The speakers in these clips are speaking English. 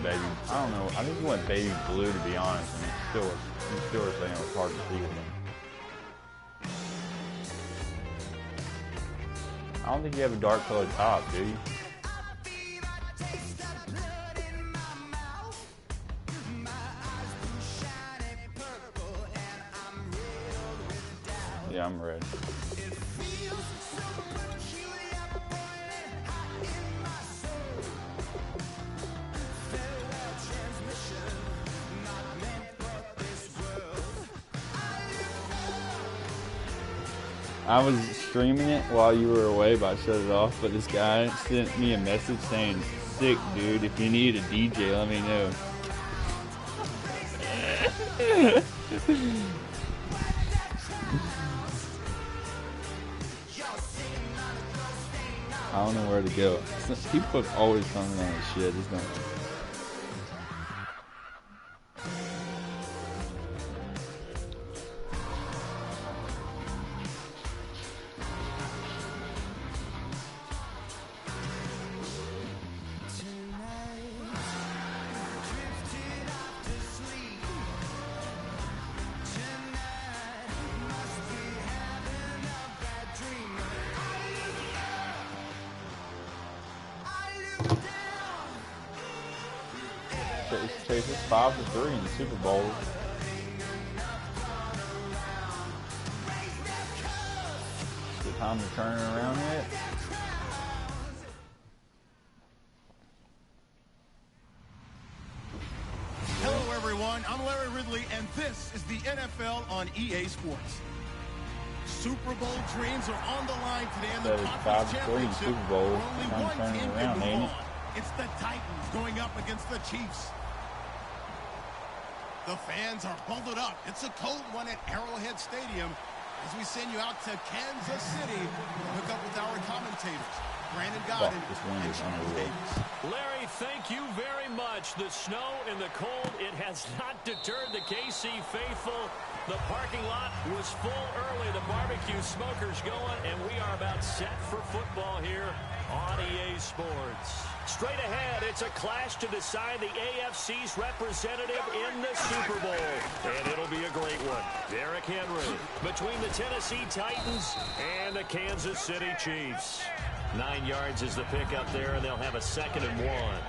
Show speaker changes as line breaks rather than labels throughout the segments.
baby. I don't know. I think he went baby blue, to be honest, and he still was saying it was hard to see with him. I don't think you have a dark colored top, do you? Yeah, I'm red. I was streaming it while you were away, but I shut it off. But this guy sent me a message saying, "Sick, dude. If you need a DJ, let me know." I don't know where to go. People have always commented on this shit. It's not. It's 5-3 in the Super Bowl. Good time to turn it around yet?
Hello everyone, I'm Larry Ridley, and this is the NFL on EA Sports. Super Bowl dreams are on the line today in the Conference Championship.
Super Bowl.
Only one team can move on. It's the Titans going up against the Chiefs. The fans are bundled up. It's a cold one at Arrowhead Stadium as we send you out to Kansas City to hook up with our commentators, Brandon Godden and Sean Davis.
Larry, thank you very much. The snow and the cold, it has not deterred the KC faithful. The parking lot was full early. The barbecue smoker's going, and we are about set for football here on EA Sports. Straight ahead, it's a clash to decide the AFC's representative in the Super Bowl. And it'll be a great one. Derrick Henry between the Tennessee Titans and the Kansas City Chiefs. 9 yards is the pick up there, and they'll have a 2nd and 1.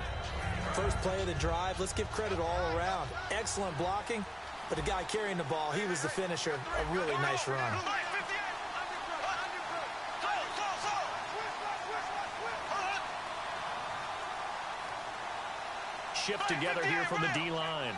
First play of the drive, let's give credit all around. Excellent blocking, but the guy carrying the ball, he was the finisher. A really nice run.
Shift together here from the D-line.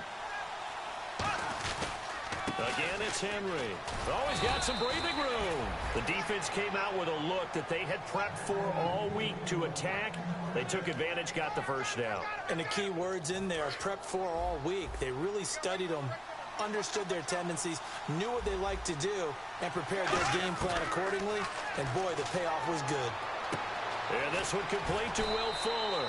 Again, it's Henry. Always got some breathing room. The defense came out with a look that they had prepped for all week to attack. They took advantage, got the first down.
And the key words in there, prepped for all week. They really studied them, understood their tendencies, knew what they liked to do, and prepared their game plan accordingly. And boy, the payoff was good.
And this one complete to Will Fuller.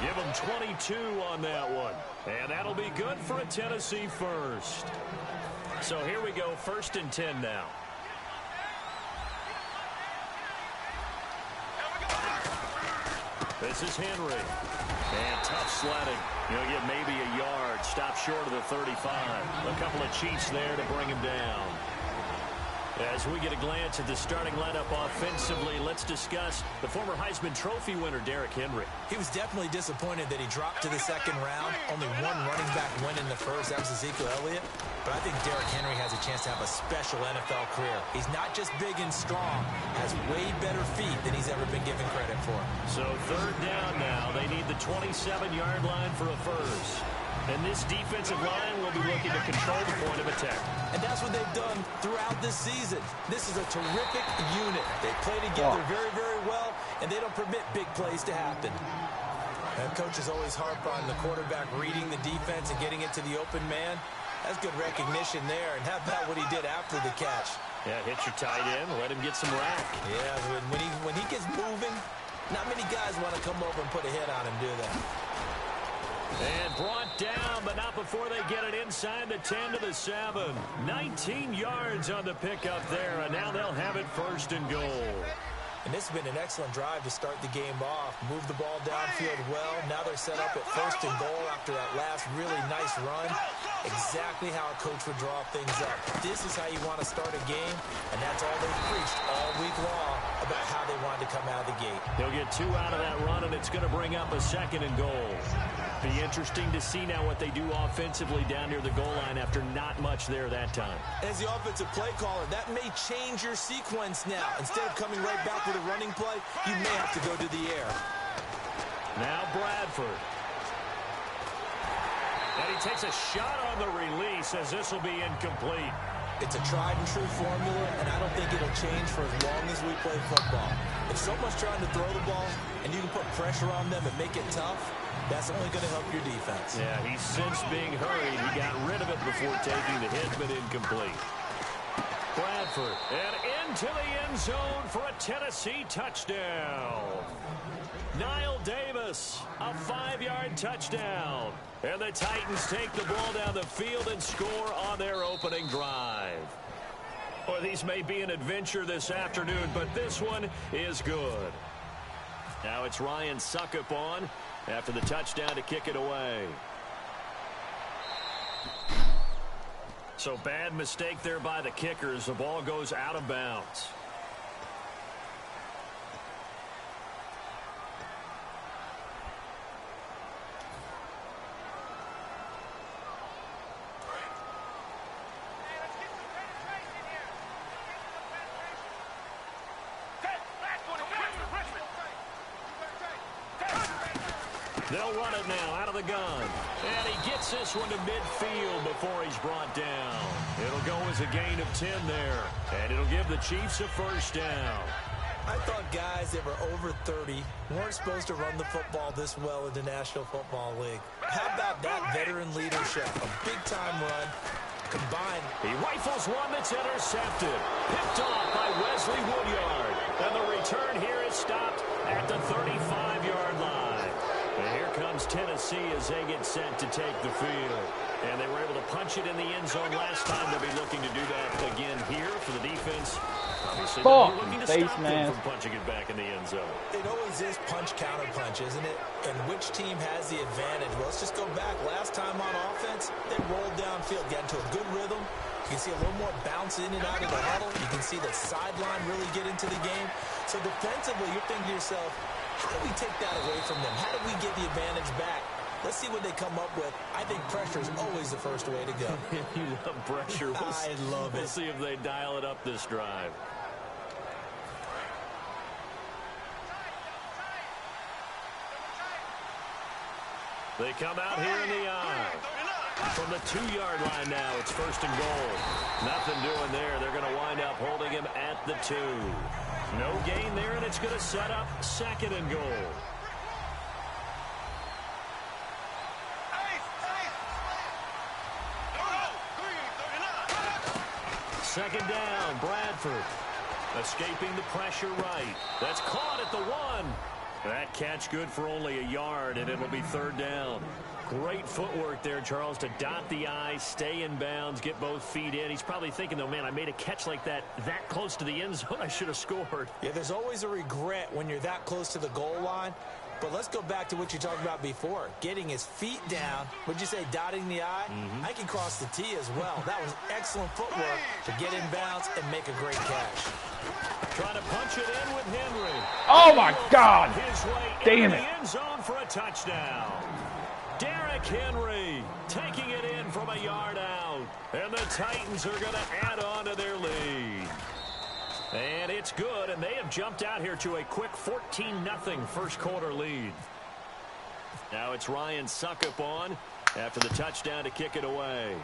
Give him 22 on that one. And that'll be good for a Tennessee first. So here we go, 1st and 10 now. This is Henry. And tough sledding. He'll get maybe a yard. Stop short of the 35. A couple of Chiefs there to bring him down. As we get a glance at the starting lineup offensively, let's discuss the former Heisman Trophy winner, Derrick Henry.
He was definitely disappointed that he dropped to the 2nd round. Only one running back went in the first. That was Ezekiel Elliott. But I think Derrick Henry has a chance to have a special NFL career. He's not just big and strong, has way better feet than he's ever been given credit for.
So 3rd down now. They need the 27-yard line for a first. And this defensive line will be looking to control the point of attack.
And that's what they've done throughout this season. This is a terrific unit. They play together very, very well, and they don't permit big plays to happen. And coaches always harp on the quarterback reading the defense and getting it to the open man. That's good recognition there. And how about what he did after the catch?
Yeah, hit your tight end, let him get some rack.
Yeah, when he gets moving, not many guys want to come over and put a hit on him, do they?
And brought down, but not before they get it inside the 10 to the 7. 19 yards on the pickup there, and now they'll have it 1st and goal.
And this has been an excellent drive to start the game off. Move the ball downfield well. Now they're set up at 1st and goal after that last really nice run. Exactly how a coach would draw things up. This is how you want to start a game, and that's all they've preached all week long about how they wanted to come out of the gate.
He'll get 2 out of that run, and it's going to bring up a 2nd and goal. Be interesting to see now what they do offensively down near the goal line after not much there that time.
As the offensive play caller, that may change your sequence now. Instead of coming right back with a running play, you may have to go to the air.
Now Bradford. And he takes a shot on the release as this will be incomplete.
It's a tried-and-true formula, and I don't think it'll change for as long as we play football. If someone's trying to throw the ball and you can put pressure on them and make it tough, that's only going to help your defense.
Yeah, he's since being hurried. He got rid of it before taking the hit, but incomplete. Bradford, and into the end zone for a Tennessee touchdown. Niall Davis, a 5-yard touchdown. And the Titans take the ball down the field and score on their opening drive. Well, these may be an adventure this afternoon, but this one is good. Now it's Ryan Suckup on after the touchdown to kick it away. So bad mistake there by the kickers. The ball goes out of bounds. They'll run it now out of the gun. And he gets this one to midfield before he's brought down. It'll go as a gain of 10 there. And it'll give the Chiefs a 1st down.
I thought guys that were over 30 weren't supposed to run the football this well in the National Football League. How about that veteran leadership? A big-time run combined.
He rifles one that's intercepted. Picked off by Wesley Woodyard. And the return here is stopped at the 35-yard line. And here comes Tennessee as they get set to take the field. And they were able to punch it in the end zone last time. They'll be looking to do that again here for the defense. Obviously, they're looking to stop them from punching it back in the end zone.
It always is punch-counter punch, isn't it? And which team has the advantage? Well, let's just go back. Last time on offense, they rolled downfield, got into a good rhythm. You can see a little more bounce in and out of the huddle. You can see the sideline really get into the game. So defensively, you're thinking to yourself, how do we take that away from them? How do we get the advantage back? Let's see what they come up with. I think pressure is always the first way to go.
You love pressure.
I love it.
We'll see if they dial it up this drive. They come out here in the eye. From the 2-yard line now, it's 1st and goal. Nothing doing there. They're going to wind up holding him at the 2. No gain there, and it's going to set up 2nd and goal. Second down, Bradford. Escaping the pressure right. That's caught at the 1. That catch good for only a yard, and it'll be 3rd down. Great footwork there, Charles, to dot the I, stay in bounds, get both feet in. He's probably thinking, though, man, I made a catch like that close to the end zone. I should have scored.
Yeah, there's always a regret when you're that close to the goal line. But let's go back to what you talked about before. Getting his feet down. Would you say dotting the I? I can cross the T as well. That was excellent footwork to get in bounds and make a great catch.
Trying to punch it in with Henry.
Oh, my God.
His way
Damn
into
it.
the end zone for a touchdown. Derrick Henry taking it in from a yard out. And the Titans are going to add on to their lead. And it's good, and they have jumped out here to a quick 14-0 first quarter lead. Now it's Ryan Suckup on after the touchdown to kick it away.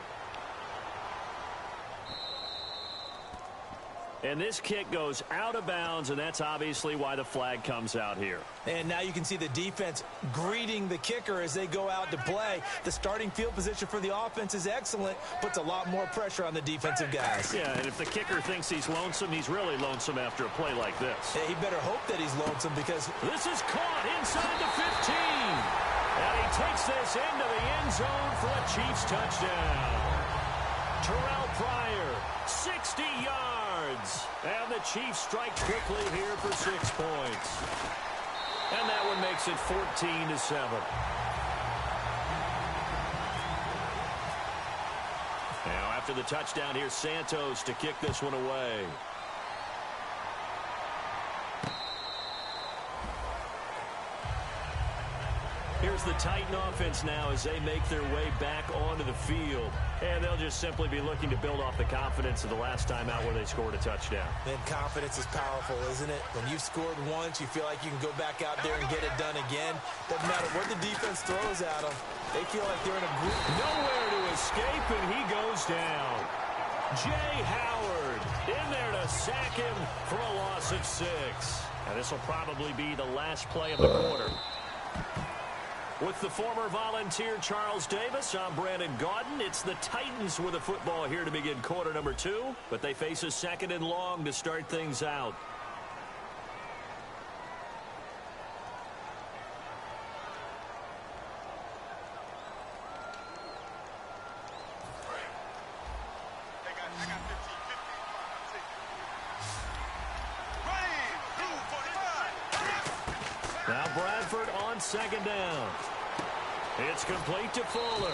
And this kick goes out of bounds, and that's obviously why the flag comes out here.
And now you can see the defense greeting the kicker as they go out to play. The starting field position for the offense is excellent, puts a lot more pressure on the defensive guys.
Yeah, and if the kicker thinks he's lonesome, he's really lonesome after a play like this.
Yeah, he better hope that he's lonesome because
this is caught inside the 15. And he takes this into the end zone for a Chiefs touchdown. Terrell Pryor, 60 yards. And the Chiefs strike quickly here for 6 points. And that one makes it 14-7. Now after the touchdown, here's Santos to kick this one away. Here's the Titan offense now as they make their way back onto the field. And they'll just simply be looking to build off the confidence of the last time out where they scored a touchdown.
And confidence is powerful, isn't it? When you've scored once, you feel like you can go back out there and get it done again. Doesn't matter what the defense throws at them. They feel like they're in a group.
Nowhere to escape, and he goes down. Jay Howard in there to sack him for a loss of 6. And this will probably be the last play of the quarter. With the former Volunteer Charles Davis, I'm Brandon Gaudin. It's the Titans with the football here to begin quarter number 2, but they face a 2nd and long to start things out. Now Bradford on 2nd down. It's complete to Fuller.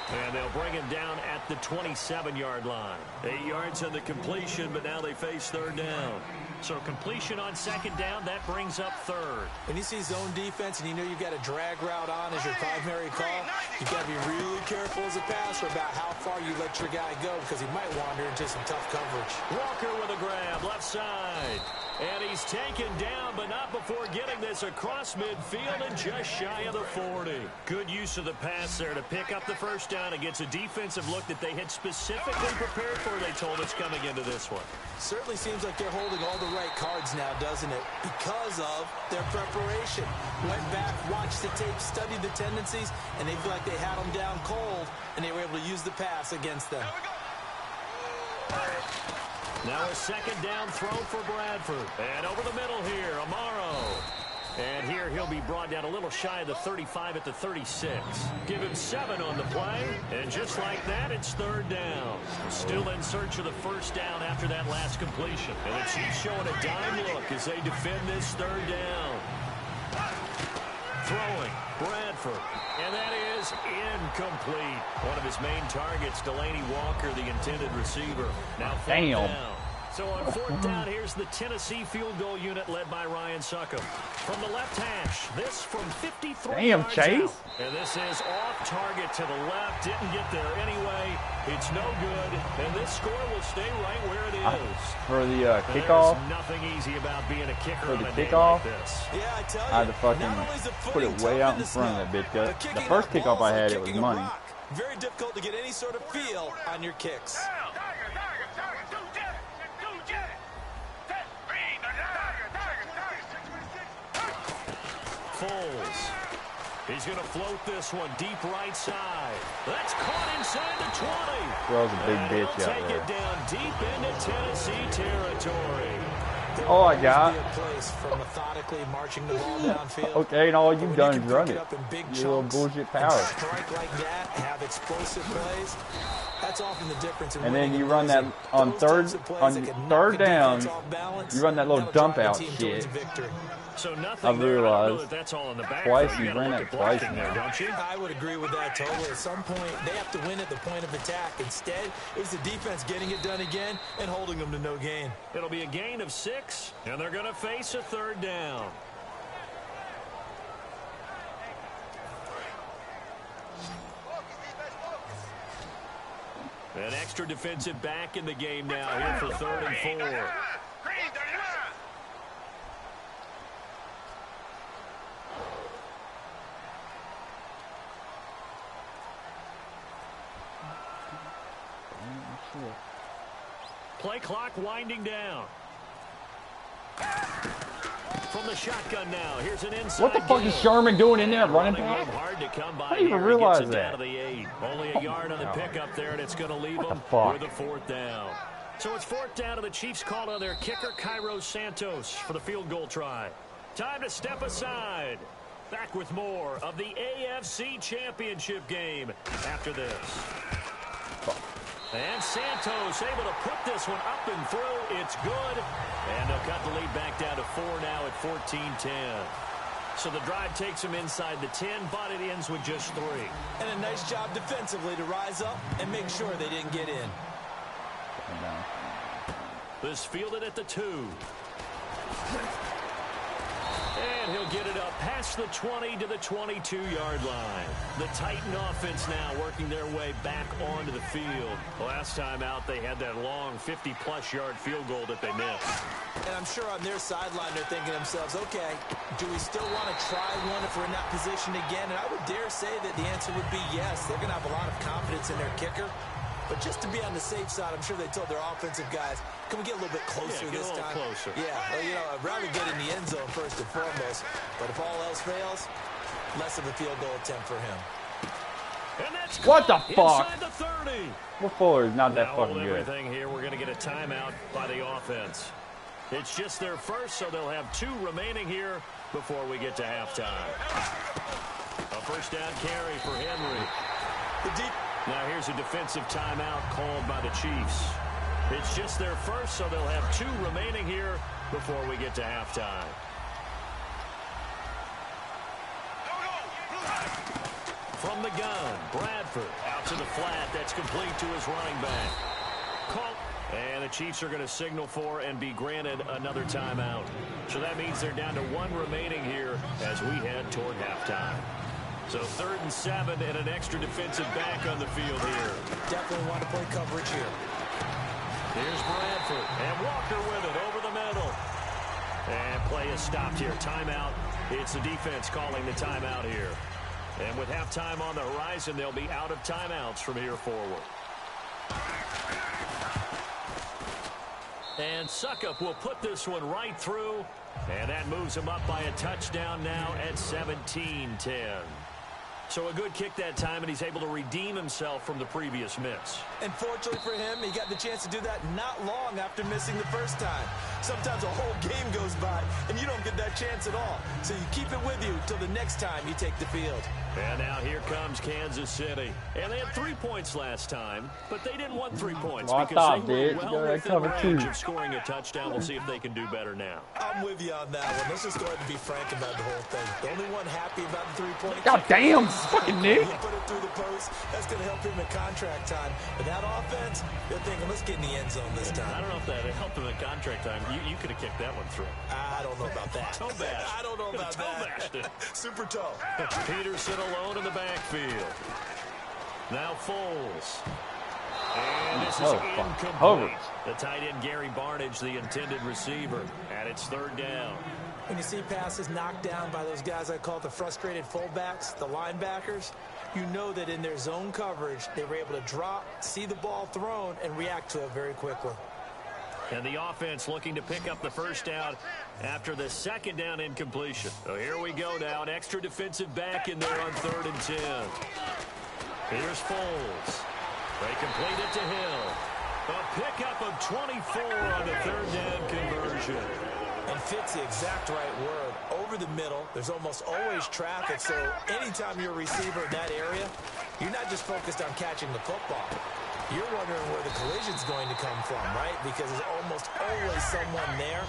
And they'll bring him down at the 27-yard line. 8 yards on the completion, but now they face 3rd down. So completion on 2nd down, that brings up 3rd.
When you see zone defense and you know you've got a drag route on as your primary call, you've got to be really careful as a passer about how far you let your guy go because he might wander into some tough coverage.
Walker with a grab, left side. And he's taken down, but not before getting this across midfield and just shy of the 40. Good use of the pass there to pick up the 1st down against a defensive look that they had specifically prepared for, they told us, coming into this one.
Certainly seems like they're holding all the right cards now, doesn't it? Because of their preparation. Went back, watched the tape, studied the tendencies, and they feel like they had them down cold, and they were able to use the pass against them.
Now a 2nd down throw for Bradford. And over the middle here, Amaro. And here he'll be brought down a little shy of the 35 at the 36. Give him 7 on the play. And just like that, it's 3rd down. Still in search of the 1st down after that last completion. And the Chiefs showing a dime look as they defend this 3rd down. Throwing, Bradford. And that is incomplete. One of his main targets, Delaney Walker, the intended receiver. Now 4th down. So on 4th down, here's the Tennessee field goal unit led by Ryan Succop. From the left hash, this from 53 yards
Chase.
out. And this is off target to the left. Didn't get there anyway. It's no good. And this score will stay right where it is.
For the kickoff.
There's nothing easy about being a kicker
For
on
the
a day
kickoff.
like this.
Yeah, I tell you,
I had to fucking put it way out in front of that bitch. The first kickoff I had, it was money.
Very difficult to get any sort of feel on your kicks.
Foles. He's going to float this one deep right side. That's caught inside the 20.
Throws a big bitch out
Take
there.
it down deep into Tennessee territory.
All I got.
For methodically marching the ball downfield.
Okay, and all you've done is run it.
Your
little bullshit power.
Strike like that, have explosive plays. That's often the difference.
And then you run that on third down. You run that little dump out shit.
So nothing
I realized
that's all in the back.
twice you ran that twice
there, don't you?
I would agree with that totally. At some point, they have to win at the point of attack. Instead, it was the defense getting it done again and holding them to no gain.
It'll be a gain of 6, and they're going to face a 3rd down. An extra defensive back in the game now here for 3rd and 4. Play clock winding down. From the shotgun now, here's an inside.
What the fuck is Sherman doing in there running back?
Hard to come by.
I didn't even realize that.
Down to the 8. Only a yard on the pickup there, and it's going to leave them with a 4th down. So it's 4th down, and the Chiefs call on their kicker, Cairo Santos, for the field goal try. Time to step aside. Back with more of the AFC Championship game after this. And Santos able to put this one up and through. It's good. And they'll cut the lead back down to 4 now at 14-10. So the drive takes them inside the 10, but it ends with just 3.
And a nice job defensively to rise up and make sure they didn't get in.
This fielded at the 2. And he'll get it up past the 20 to the 22-yard line. The Titan offense now working their way back onto the field. Last time out, they had that long 50-plus yard field goal that they missed.
And I'm sure on their sideline they're thinking to themselves, okay, do we still want to try one if we're in that position again? And I would dare say that the answer would be yes. They're going to have a lot of confidence in their kicker. But just to be on the safe side, I'm sure they told their offensive guys, can we get a little bit closer this time?
Closer.
Yeah, well, you know, I'd rather get in the end zone first and foremost. But if all else fails, less of a field goal attempt for him.
And that's
what the fuck?
Inside the 30.
Well, Fuller's not that
now
fucking good.
Everything here, we're going to get a timeout by the offense. It's just their first, so they'll have 2 remaining here before we get to halftime. A first down carry for Henry. Now here's a defensive timeout called by the Chiefs. It's just their first, so they'll have 2 remaining here before we get to halftime. From the gun, Bradford out to the flat. That's complete to his running back. And the Chiefs are going to signal for and be granted another timeout. So that means they're down to 1 remaining here as we head toward halftime. So 3rd and 7 and an extra defensive back on the field here.
Definitely want to play coverage here.
Here's Bradford and Walker with it over the middle. And play is stopped here. Timeout. It's the defense calling the timeout here. And with halftime on the horizon, they'll be out of timeouts from here forward. And Suckup will put this one right through. And that moves him up by a touchdown now at 17-10. So a good kick that time, and he's able to redeem himself from the previous miss.
And fortunately for him, he got the chance to do that not long after missing the first time. Sometimes a whole game goes by, and you don't get that chance at all. So you keep it with you till the next time you take the field.
And now here comes Kansas City. And they had 3 points last time, but they didn't want 3 points because they were well within range of scoring a touchdown. We'll see if they can do better now.
I'm with you on that one. Let's just go ahead and be frank about the whole thing. The only one happy about the 3-point.
God damn, fucking Nick.
He put it through the post. That's going to help him in contract time. But that offense, they're thinking, let's get in the end zone this time.
I don't know if that helped him in contract time. You could have kicked that one through.
I don't know about that.
Toe bash.
I don't know about that. Super toe.
Peterson alone in the backfield. Now Foles. And this is incomplete. The tight end Gary Barnage, the intended receiver, and it's 3rd down.
When you see passes knocked down by those guys I call the frustrated fullbacks, the linebackers, you know that in their zone coverage, they were able to drop, see the ball thrown, and react to it very quickly.
And the offense looking to pick up the first down after the 2nd down incompletion. So here we go now, an extra defensive back in there on 3rd and 10. Here's Foles. They complete it to Hill. A pickup of 24 on the 3rd down conversion.
And fits the exact right word. Over the middle, there's almost always traffic, so anytime you're a receiver in that area, you're not just focused on catching the football. You're wondering where the collision's going to come from, right? Because there's almost always someone there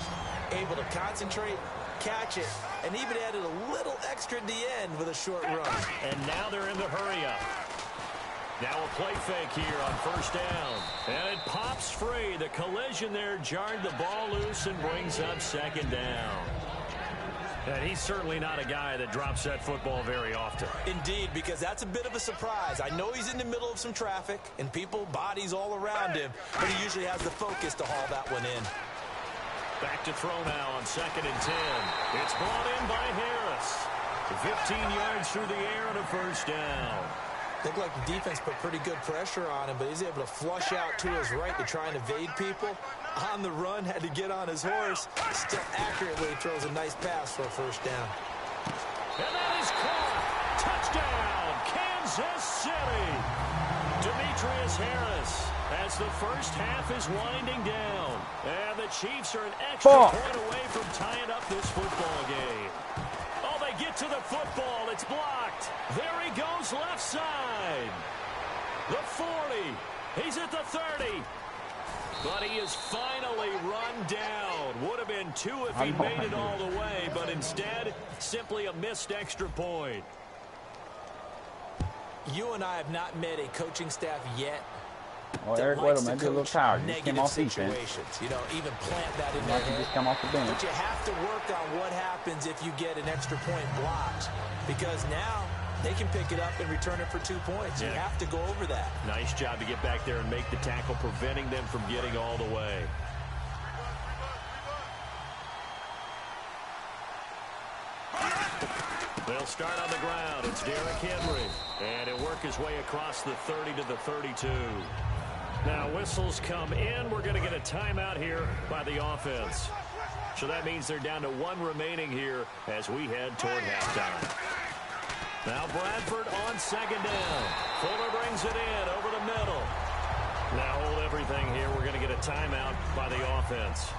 able to concentrate, catch it, and even added a little extra at the end with a short run.
And now they're in the hurry-up. Now a play fake here on 1st down. And it pops free. The collision there jarred the ball loose and brings up 2nd down. And he's certainly not a guy that drops that football very often.
Indeed, because that's a bit of a surprise. I know he's in the middle of some traffic and people, bodies all around him, but he usually has the focus to haul that one in.
Back to throw now on 2nd and 10. It's brought in by Harris. 15 yards through the air and a first down.
Looked like the defense put pretty good pressure on him, but he's able to flush out to his right to try and evade people. On the run, had to get on his horse. Still accurately throws a nice pass for a first down.
And that is caught. Touchdown, Kansas City. Demetrius Harris as the first half is winding down. And the Chiefs are an extra point away from tying up this football game. Oh, they get to the football. It's blocked. There he goes left side. The 40. He's at the 30. But he is finally run down. Would have been 2 if he made it all the way, but instead, simply a missed extra point.
You and I have not met a coaching staff yet.
Well, Eric Weddle might be a little tired. He just came off defense.
You know, even plant that in there.
Just come off the bench.
But you have to work on what happens if you get an extra point blocked. Because now they can pick it up and return it for 2 points. You have to go over that.
Nice job to get back there and make the tackle, preventing them from getting all the way. They'll start on the ground. It's Derrick Henry. And he'll work his way across the 30 to the 32. Now whistles come in. We're going to get a timeout here by the offense. So that means they're down to 1 remaining here as we head toward halftime. Now Bradford on second down. Fuller brings it in over the middle. Now hold everything here. We're going to get a timeout by the offense.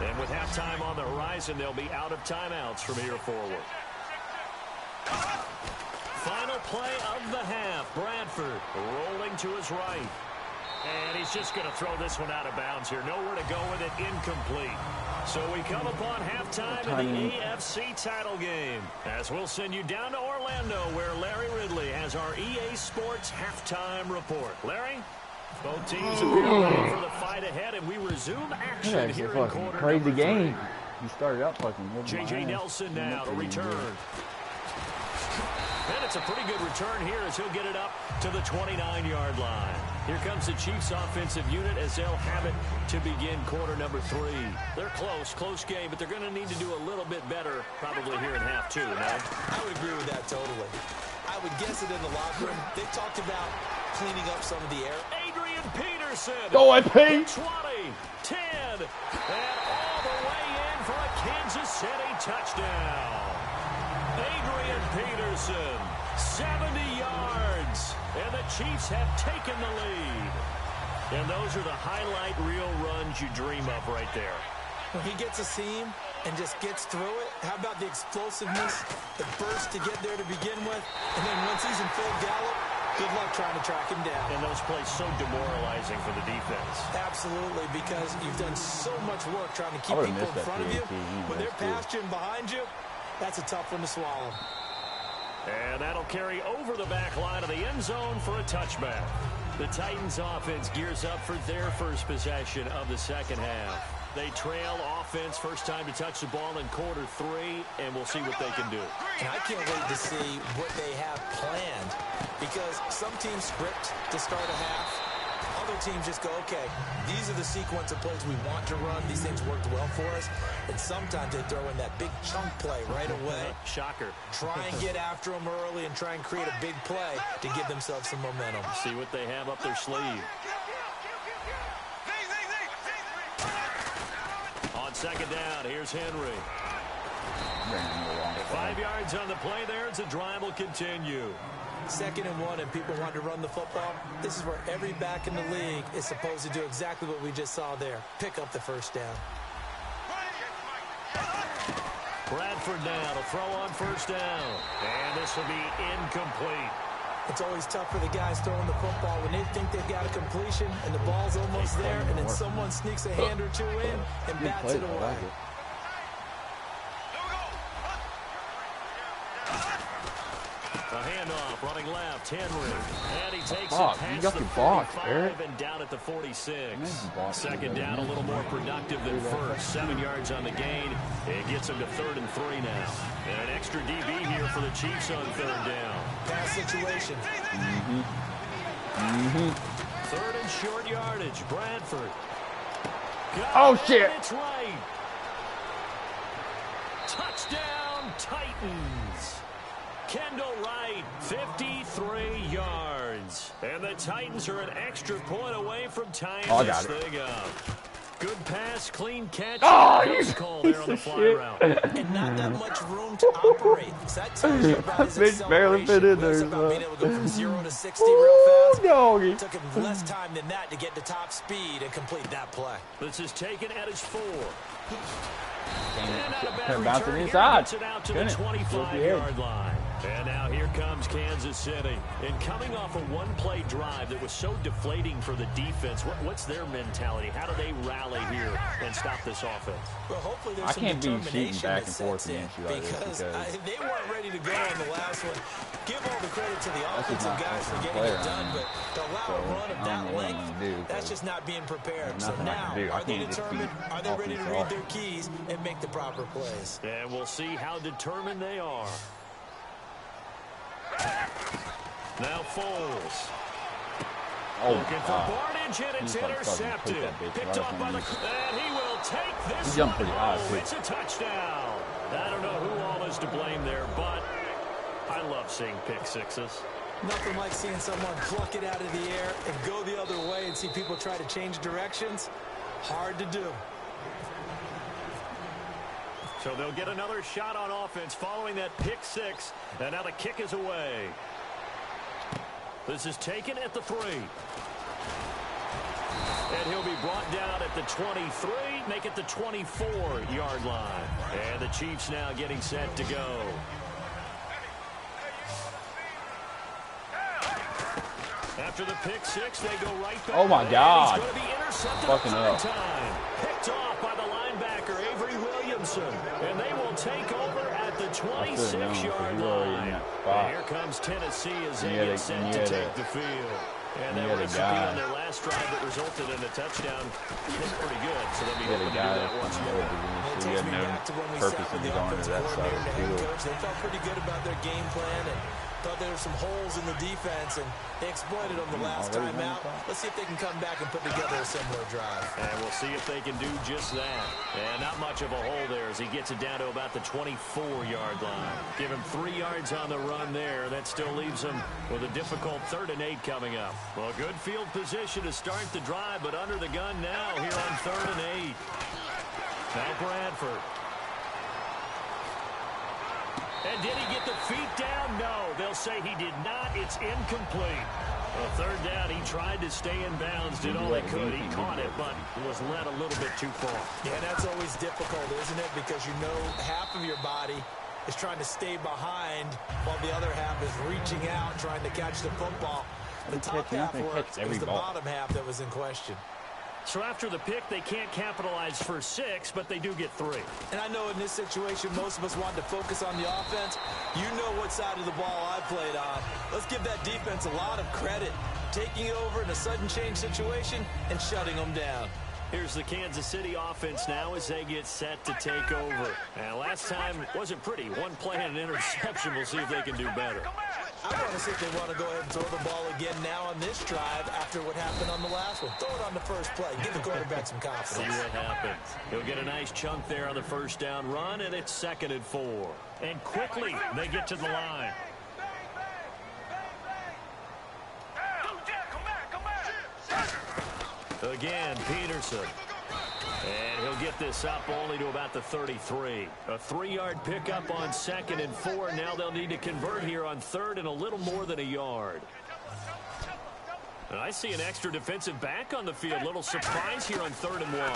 And with halftime on the horizon, they'll be out of timeouts from here forward. Final play of the half. Bradford rolling to his right. And he's just going to throw this one out of bounds here. Nowhere to go with it. Incomplete. So we come upon halftime in the AFC title game. As we'll send you down to Orlando, where Larry Ridley has our EA Sports halftime report. Larry? Both teams are ready for the fight ahead, and we resume action here in quarter
crazy
number
game.
3.
He started up fucking.
J.J. Nelson now to return. And it's a pretty good return here as he'll get it up to the 29-yard line. Here comes the Chiefs offensive unit as they'll have it to begin quarter number 3. They're close game, but they're going to need to do a little bit better probably here in half 2, no?
I would agree with that totally. I would guess it in the locker room. They talked about cleaning up some of the air.
Adrian Peterson.
Go ahead, Pete.
20, 10, and all the way in for a Kansas City touchdown. Adrian Peterson, 70 yards, and the Chiefs have taken the lead. And those are the highlight reel runs you dream of right there.
When he gets a seam and just gets through it, how about the explosiveness, the burst to get there to begin with, and then once he's in full gallop, good luck trying to track him down.
And those plays so demoralizing for the defense.
Absolutely, because you've done so much work trying to keep people in front of you. When they're past you and behind you, that's a tough one to swallow.
And that'll carry over the back line of the end zone for a touchback. The Titans offense gears up for their first possession of the second half. They trail offense, first time to touch the ball in quarter 3, and we'll see what they can do.
And I can't wait to see what they have planned, because some teams script to start a half. Other teams just go, okay, these are the sequence of plays we want to run. These things worked well for us. And sometimes they throw in that big chunk play right away.
Shocker.
Try and get after them early and try and create a big play to give themselves some momentum.
See what they have up their sleeve. On second down, here's Henry. 5 yards on the play there. It's a drive will continue.
2nd and 1, and people want to run the football. This is where every back in the league is supposed to do exactly what we just saw there. Pick up the first down.
Bradford now to throw on first down. And this will be incomplete.
It's always tough for the guys throwing the football when they think they've got a completion and the ball's almost there, and then someone sneaks a hand or two in and bats it away.
A handoff, running left, Henry. And he takes it past the 45 and down at the 46. Second down, a little more productive than first. 7 yards on the gain. It gets him to 3rd and 3 now. And an extra DB here for the Chiefs on 3rd down.
Pass situation.
3rd and short yardage. Bradford.
Oh, shit.
It's right. Touchdown, Titans. Kendall Wright, 53 yards. And the Titans are an extra point away from tying this thing up. Good pass, clean catch. Call there on the fly route.
And not that much room to operate. So that tells you about his acceleration.
Barely fit in there.
About being able to go from 0 to 60 real fast.
Doggy.
It took him less time than that to get to top speed and complete that play.
This is taken at his 4.
Turn bouncing inside.
Gets it out to the 25-yard line. And now here comes Kansas City. And coming off a one-play drive that was so deflating for the defense, what's their mentality? How do they rally here and stop this offense?
Well, hopefully there's
I
some
can't be
determination
shooting back and
that
forth
sets in
against you like
because
this
they weren't ready to go on the last one. Give all the credit to the
That's
offensive
not
guys for getting it done, but to allow a run of that length, that's just not being prepared. So now, are they determined? Are they ready to read their keys and make the proper plays?
And we'll see how determined they are. Now Foles. Looking for Barnage, and it's intercepted. Picked off by the... And he will take this.
He jumped pretty high, too.
It's a touchdown. I don't know who all is to blame there, but I love seeing pick sixes.
Nothing like seeing someone pluck it out of the air and go the other way and see people try to change directions. Hard to do.
So they'll get another shot on offense following that pick six. And now the kick is away. This is taken at the 3. And he'll be brought down at the 23, make it the 24-yard line. And the Chiefs now getting set to go. After the pick six, they go right back.
Oh, my God.
He's going to be intercepted
Fucking up.
time. Picked off by the linebacker, Avery Williamson. And they will take over at the 26-yard line. And here comes Tennessee as they get set to take the field. And that recipe on their last drive that resulted in a touchdown looked pretty good. So they'll be able to do that once more.
It takes me back to when we sat with the offensive coordinator and head coach. They felt pretty good about their game plan and thought there were some holes in the defense, and they exploited them the last time out. Let's see if they can come back and put together a similar drive.
And we'll see if they can do just that. And not much of a hole there as he gets it down to about the 24-yard line. Give him 3 yards on the run there. That still leaves him with a difficult 3rd and 8 coming up. Well, good field position to start the drive, but under the gun now here on 3rd and 8. Now Bradford. And did he get the feet down? No, they'll say he did not. It's incomplete. Well, 3rd down, he tried to stay in bounds, did all he could. He caught it, but was led a little bit too far.
Yeah, that's always difficult, isn't it? Because you know half of your body is trying to stay behind while the other half is reaching out, trying to catch the football. The top half worked. It was the bottom half that was in question.
So after the pick, they can't capitalize for 6, but they do get 3.
And I know in this situation, most of us wanted to focus on the offense. You know what side of the ball I played on. Let's give that defense a lot of credit. Taking it over in a sudden change situation and shutting them down.
Here's the Kansas City offense now as they get set to take over. And last time wasn't pretty. One play and an interception. We'll see if they can do better.
I want to see if they want to go ahead and throw the ball again now on this drive after what happened on the last one. Throw it on the first play. Give the quarterback some confidence.
See what happens. He'll get a nice chunk there on the 1st down run, and it's 2nd and 4. And quickly, they get to the line. Again, Peterson. And he'll get this up only to about the 33. A 3-yard pickup on 2nd and 4. Now they'll need to convert here on 3rd and a little more than a yard. And I see an extra defensive back on the field. Little surprise here on 3rd and 1.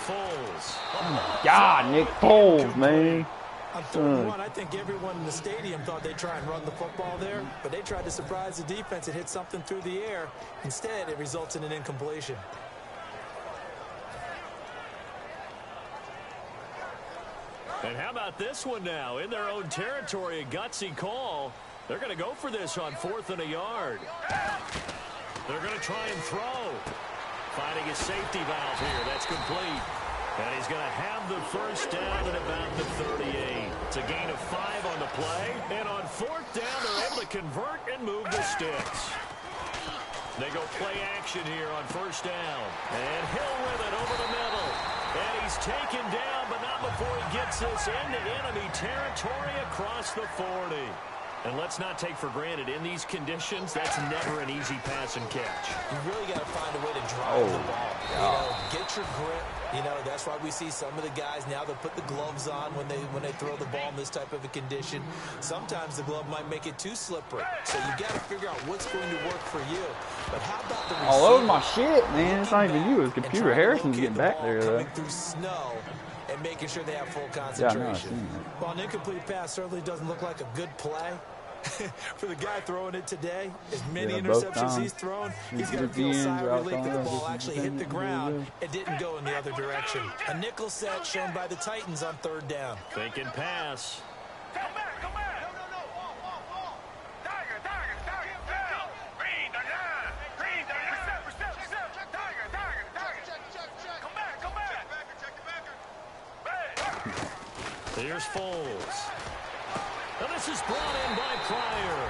Foles.
Oh, my God, Nick Foles, man.
On 3rd and 1, I think everyone in the stadium thought they'd try and run the football there, but they tried to surprise the defense and hit something through the air. Instead, it results in an incompletion.
And how about this one now? In their own territory, a gutsy call. They're going to go for this on 4th and a yard. They're going to try and throw. Finding a safety valve here. That's complete. And he's going to have the 1st down at about the 38. It's a gain of 5 on the play. And on 4th down, they're able to convert and move the sticks. They go play action here on 1st down. And Hill with it over the middle. And he's taken down, but not before he gets this into enemy territory across the 40. And let's not take for granted, in these conditions, that's never an easy pass and catch.
You really got to find a way to drive the ball. You know, get your grip. You know, that's why we see some of the guys now that put the gloves on when they throw the ball in this type of a condition. Sometimes the glove might make it too slippery. So you got to figure out what's going to work for you. But how about the receiver?
All over my shit, man. It's not even you. It's computer. Harrison's getting back there, though.
Through snow and making sure they have full
Yeah,
concentration. Well, an incomplete pass certainly doesn't look like a good play. For the guy throwing it today, as many interceptions he's thrown, he's going to feel sigh of relief that the ball actually hit the ground and didn't go in the other direction. A nickel set shown by the Titans on 3rd down.
Faking pass.
Come back, come back. No. Tiger. Green, Green, Tiger. Come back.
Here's Foles. Now this is brought in by Pryor.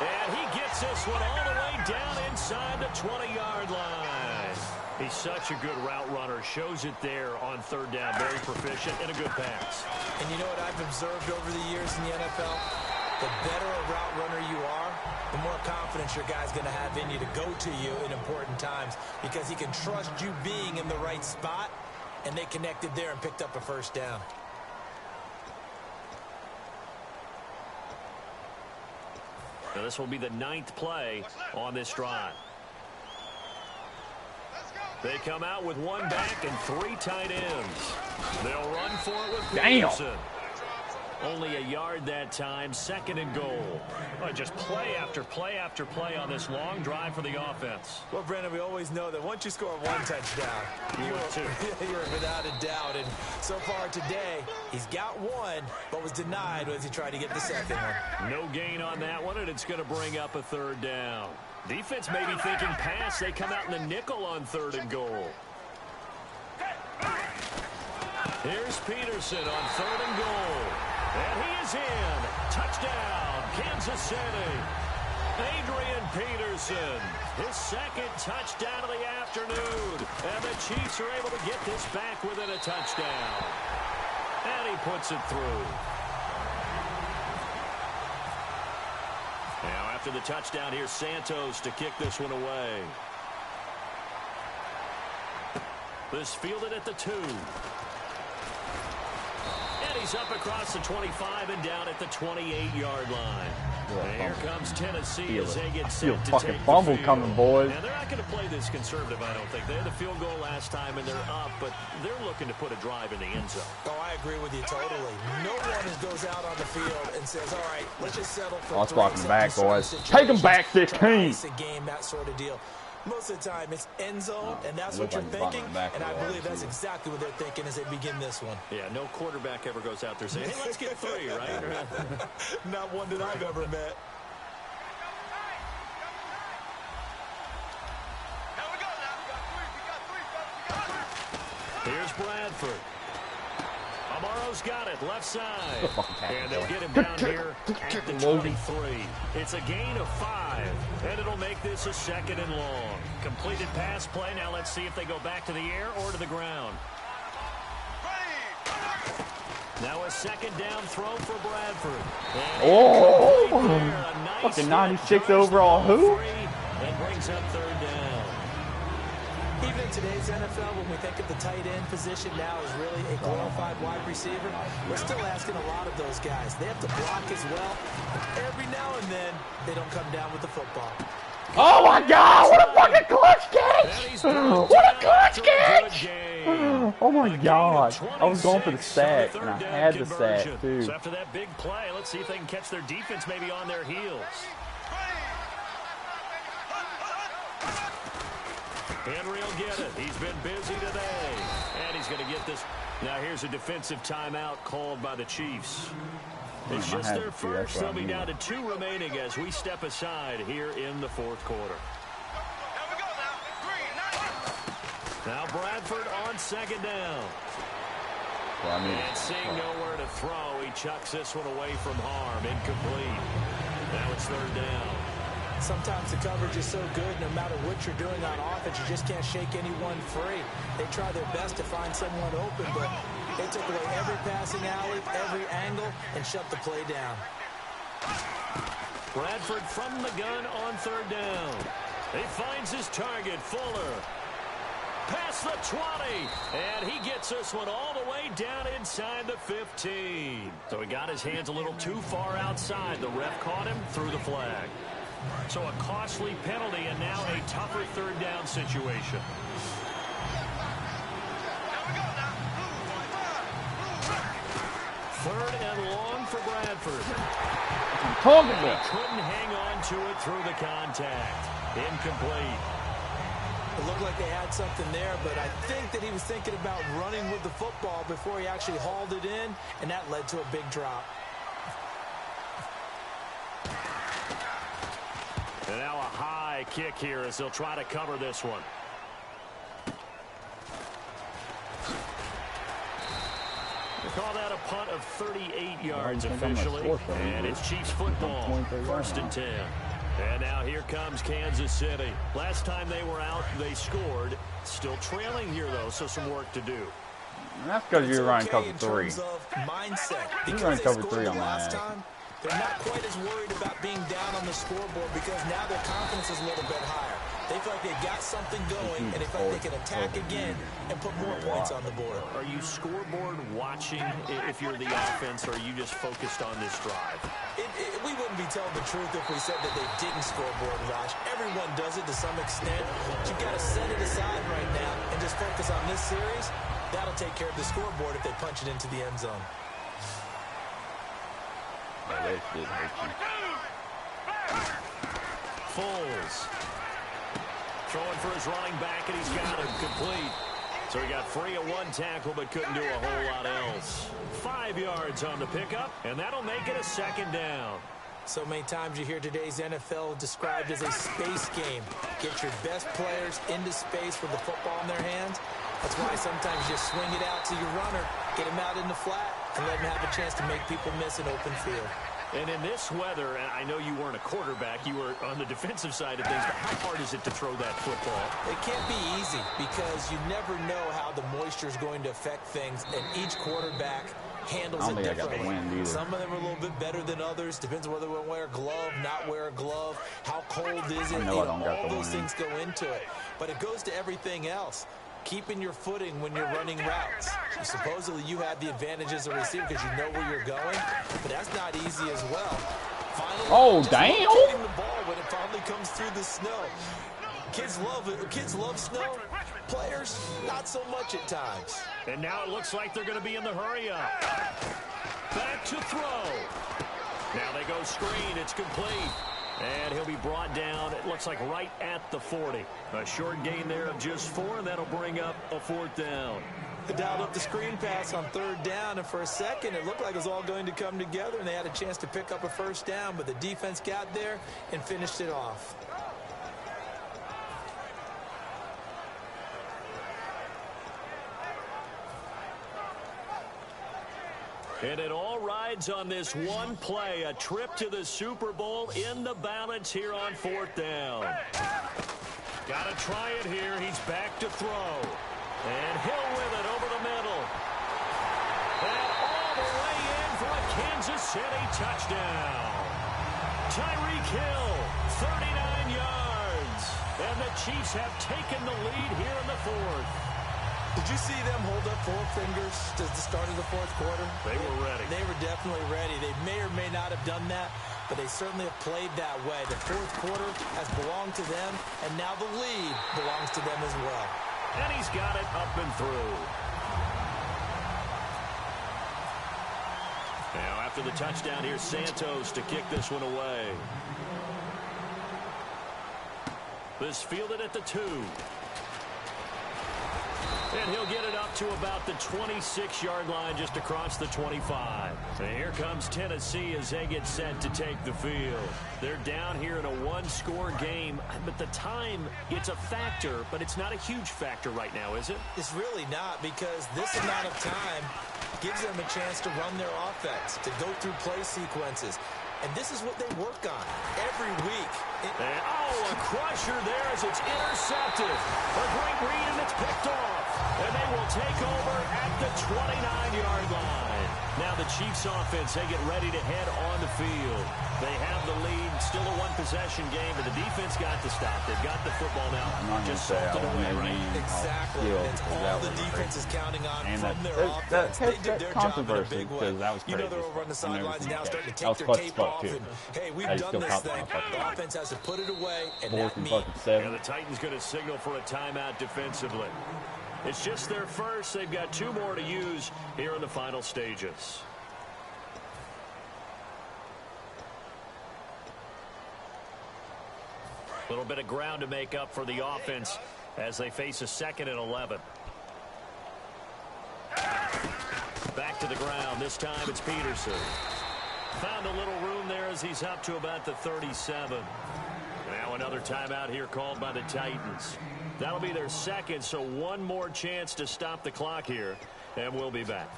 And he gets this one all the way down inside the 20-yard line. He's such a good route runner. Shows it there on 3rd down. Very proficient and a good pass.
And you know what I've observed over the years in the NFL? The better a route runner you are, the more confidence your guy's going to have in you to go to you in important times because he can trust you being in the right spot, and they connected there and picked up a 1st down.
Now this will be the 9th play on this drive. They come out with 1 back and 3 tight ends. They'll run for it with Peterson. Only a yard that time, 2nd and goal. Oh, just play after play after play on this long drive for the offense.
Well, Brandon, we always know that once you score 1 touchdown, you're without a doubt. And so far today, he's got 1, but was denied as he tried to get the 2nd one.
No gain on that one, and it's going to bring up a 3rd down. Defense may be thinking pass. They come out in the nickel on 3rd and goal. Here's Peterson on 3rd and goal. And he is in. Touchdown, Kansas City. Adrian Peterson, his 2nd touchdown of the afternoon. And the Chiefs are able to get this back within a touchdown. And he puts it through. Now after the touchdown, here's Santos to kick this one away. This fielded at the 2. And he's up across the 25 and down at the 28-yard line. And here comes Tennessee as they get set to take the field.
Coming, boys.
Now, they're not going to play this conservative, I don't think. They had the field goal last time, and they're up, but they're looking to put a drive in the end zone.
Oh, I agree with you totally. No one goes out on the field and says, all right, let's just settle for
let's walk them back, boys. Take them back, 15.
It's a game, that sort of deal. Most of the time, it's end zone, and that's what you're thinking, and I believe that's exactly what they're thinking as they begin this one.
Yeah, no quarterback ever goes out there saying, hey, let's get 3, right?
Not one that I've ever met.
Here's Bradford. Amaro's got it, left side. And they'll get him down here at the 23. It's a gain of 5, and it'll make this a 2nd and long. Completed pass play. Now let's see if they go back to the air or to the ground. Now a 2nd down throw for Bradford.
Nice fucking 96 overall. Who?
And brings up 3rd down.
Even in today's NFL, when we think of the tight end position now as really a glorified wide receiver, we're still asking a lot of those guys. They have to block as well. Every now and then, they don't come down with the football.
Oh, my God. What a fucking clutch catch. What a clutch catch. Oh, my God. I was going for the sack, and I had the sack, too.
So after that big play, let's see if they can catch their defense maybe on their heels. Henry will get it. He's been busy today. And he's going to get this. Now here's a defensive timeout called by the Chiefs. It's just their first. They'll be down to 2 remaining as we step aside here in the 4th quarter. Now Bradford on 2nd down. And seeing nowhere to throw, he chucks this one away from harm. Incomplete. Now it's 3rd down.
Sometimes the coverage is so good, no matter what you're doing on offense, you just can't shake anyone free. They try their best to find someone open, but they took away every passing alley, every angle, and shut the play down.
Bradford from the gun on 3rd down. He finds his target, Fuller. Past the 20, and he gets this one all the way down inside the 15. So he got his hands a little too far outside. The ref caught him, threw the flag. So a costly penalty and now a tougher 3rd down situation. 3rd and long for Bradford.
I'm talking about.
Couldn't hang on to it through the contact. Incomplete.
It looked like they had something there, but I think that he was thinking about running with the football before he actually hauled it in, and that led to a big drop.
And now a high kick here as they'll try to cover this one. They call that a punt of 38 yards officially, and it's Chiefs football, 1st and 10. And now here comes Kansas City. Last time they were out, they scored. Still trailing here, though, so some work to do.
And that's because you're running cover 3.
Mindset.
You're running cover 3 on
last
that.
time, they're not quite as worried about being down on the scoreboard because now their confidence is a little bit higher. They feel like they've got something going, and they feel like they can attack again and put more points on the board.
Are you scoreboard watching if you're the offense, or are you just focused on this drive?
We wouldn't be telling the truth if we said that they didn't scoreboard watch. Everyone does it to some extent. But you've got to set it aside right now and just focus on this series. That'll take care of the scoreboard if they punch it into the end zone.
Foles throwing for his running back, and he's got him complete. So he got free of one tackle, but couldn't do a whole lot else. 5 yards on the pickup, and that'll make it a 2nd down.
So many times you hear today's NFL described as a space game. Get your best players into space with the football in their hands. That's why sometimes you swing it out to your runner, get him out in the flat, and let him have a chance to make people miss an open field.
And in this weather, and I know you weren't a quarterback, you were on the defensive side of things, but how hard is it to throw that football?
It can't be easy because you never know how the moisture is going to affect things, and each quarterback handles it differently. Some of them are a little bit better than others. Depends on whether they wear a glove, not wear a glove, how cold is it. All those things go into it. But it goes to everything else. Keeping your footing when you're running routes. So supposedly you have the advantage as a receiver because you know where you're going, but that's not easy as well. Finally,
damn!
Getting the ball when it finally comes through the snow. Kids love it. Kids love snow. Players, not so much at times.
And now it looks like they're going to be in the hurry-up. Back to throw. Now they go screen. It's complete. And he'll be brought down, it looks like right at the 40. A short gain there of just 4, and that'll bring up a 4th down.
They dialed up the screen pass on 3rd down, and for a second it looked like it was all going to come together, and they had a chance to pick up a 1st down, but the defense got there and finished it off.
And it all rides on this one play. A trip to the Super Bowl in the balance here on 4th down. Got to try it here. He's back to throw. And Hill with it over the middle. And all the way in for a Kansas City touchdown. Tyreek Hill, 39 yards. And the Chiefs have taken the lead here in the 4th.
Did you see them hold up 4 fingers at the start of the 4th quarter?
They were ready.
They were definitely ready. They may or may not have done that, but they certainly have played that way. The 4th quarter has belonged to them, and now the lead belongs to them as well.
And he's got it up and through. Now after the touchdown, here's Santos to kick this one away. This fielded at the 2. And he'll get it up to about the 26-yard line just across the 25. And here comes Tennessee as they get set to take the field. They're down here in a one-score game, but the time, it's a factor, but it's not a huge factor right now, is it?
It's really not, because this amount of time gives them a chance to run their offense, to go through play sequences. And this is what they work on every week.
A crusher there as it's intercepted. A great read, and it's picked off. And they will take over at the 29-yard line. Now the Chiefs offense, they get ready to head on the field. They have the lead, still a one-possession game, but the defense got to stop. They've got the football now. Just salted away, right?
Exactly. That's all the defense is counting on from their offense. They did their job in a big way. You know they're over on the sidelines now starting to take their tape off. And, hey, we've done this thing. The offense has to put it away and not me.
And the Titans going to signal for a timeout defensively. It's just their first. They've got 2 more to use here in the final stages. Little bit of ground to make up for the offense as they face a 2nd and 11. Back to the ground. This time it's Peterson. Found a little room there as he's up to about the 37. Now another timeout here called by the Titans. That'll be their 2nd, so one more chance to stop the clock here, and we'll be back.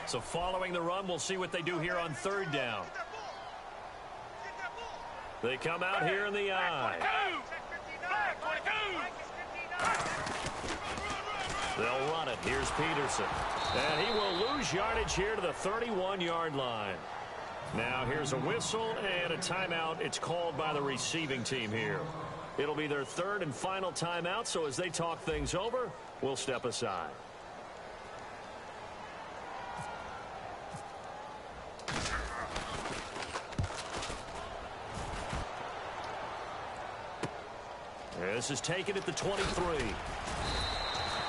So following the run, we'll see what they do here on 3rd down. They come out here in the I. They'll run it. Here's Peterson. And he will lose yardage here to the 31-yard line. Now here's a whistle and a timeout. It's called by the receiving team here. It'll be their 3rd and final timeout, so as they talk things over, we'll step aside. This is taken at the 23.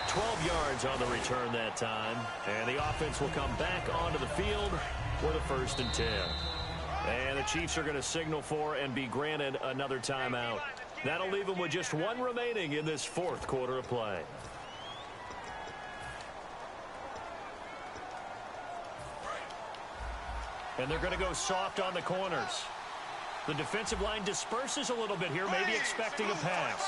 12 yards on the return that time. And the offense will come back onto the field with a 1st and 10. And the Chiefs are going to signal for and be granted another timeout. That'll leave them with just one remaining in this 4th quarter of play. And they're going to go soft on the corners. The defensive line disperses a little bit here, maybe expecting a pass.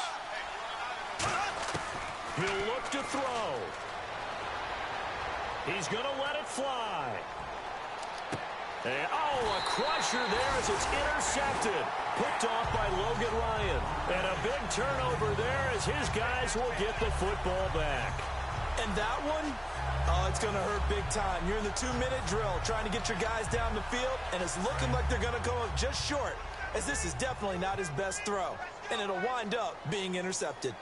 He'll look to throw. He's going to let it fly. And, a crusher there as it's intercepted. Picked off by Logan Ryan. And a big turnover there as his guys will get the football back.
And that one, it's going to hurt big time. You're in the 2-minute drill trying to get your guys down the field, and it's looking like they're going to come up just short, as this is definitely not his best throw. And it'll wind up being intercepted.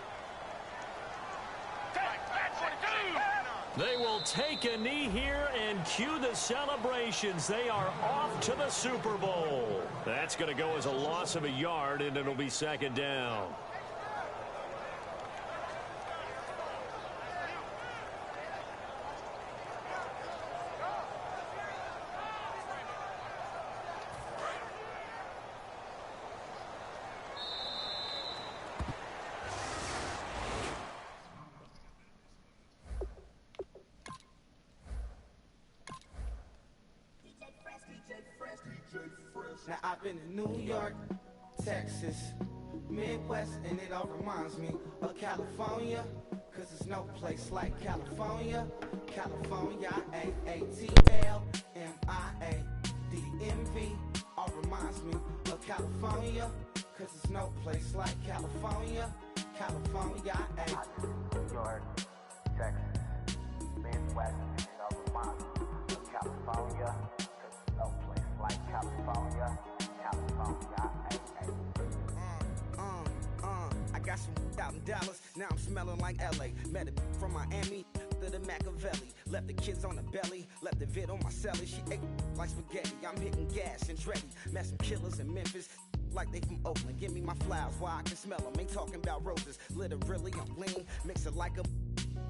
They will take a knee here and cue the celebrations. They are off to the Super Bowl. That's going to go as a loss of a yard, and it'll be 2nd down.
Now I've been to New York, Texas, Midwest, and it all reminds me of California, cause there's no place like California. California, A-A-T-L-M-I-A-D-M-V, all reminds me of California, cause there's no place like California. California,
New York, Texas, Midwest, and it all reminds me of California, cause there's no place like California.
I got some out in Dallas, now I'm smelling like LA. Met a from Miami to the Machiavelli. Left the kids on the belly, left the vid on my celly. She ate like spaghetti, I'm hitting gas and Tretti. Met some killers in Memphis, like they from Oakland. Give me my flowers while I can smell them. Ain't talking about roses, literally I'm lean. Mix it like a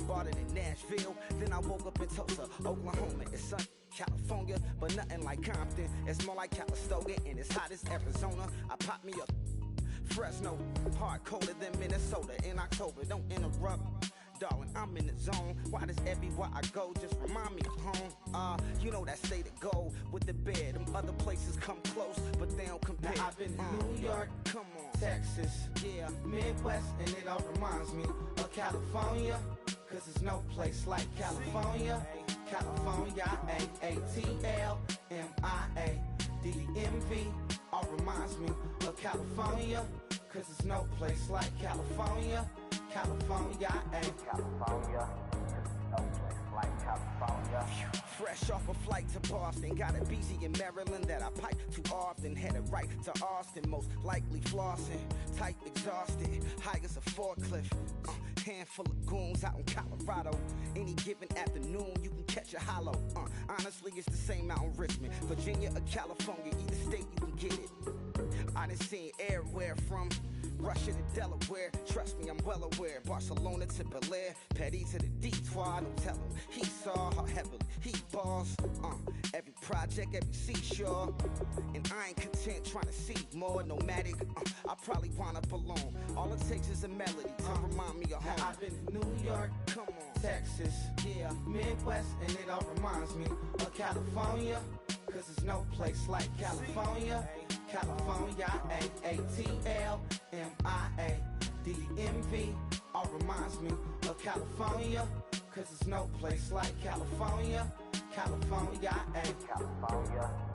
bought it in Nashville. Then I woke up in Tulsa, Oklahoma. It's sun, California, but nothing like Compton. It's more like Calistoga, and it's hot as Arizona. I pop me up Fresno, hard colder than Minnesota in October. Don't interrupt, darling, I'm in the zone. Why does everywhere I go just remind me of home? You know that state of gold with the bed. Them other places come close, but they don't compare. Now I've been to New York, come on, Texas, yeah, Midwest, and it all reminds me of California, cause there's no place like California. California, A-A-T-L-M-I-A-D-M-V, all reminds me of California, cause there's no place like California. California,
California, no place like California.
Fresh off a flight to Boston, got a BZ in Maryland that I pipe too often. Headed right to Austin, most likely flossing. Tight, exhausted, high as a forklift. Handful of goons out in Colorado. Any given afternoon, you can catch a hollow. Honestly, it's the same out in Richmond, Virginia or California. Either state, you can get it. I done seen everywhere from Russia to Delaware, trust me, I'm well aware. Barcelona to Bel Air, Petty to the Detroit, don't tell him. He saw how heavily he balls. Every project, every seashore. And I ain't content trying to see more nomadic. I probably wind up alone. All it takes is a melody to remind me of home.
Now I've been to New York,
Come on,
Texas,
yeah.
Midwest, and it all reminds me of California. Cause there's no place like California. California, A-A-T-L-M-I-A-D-M-V. All reminds me of California. Cause there's no place like California. California,
California.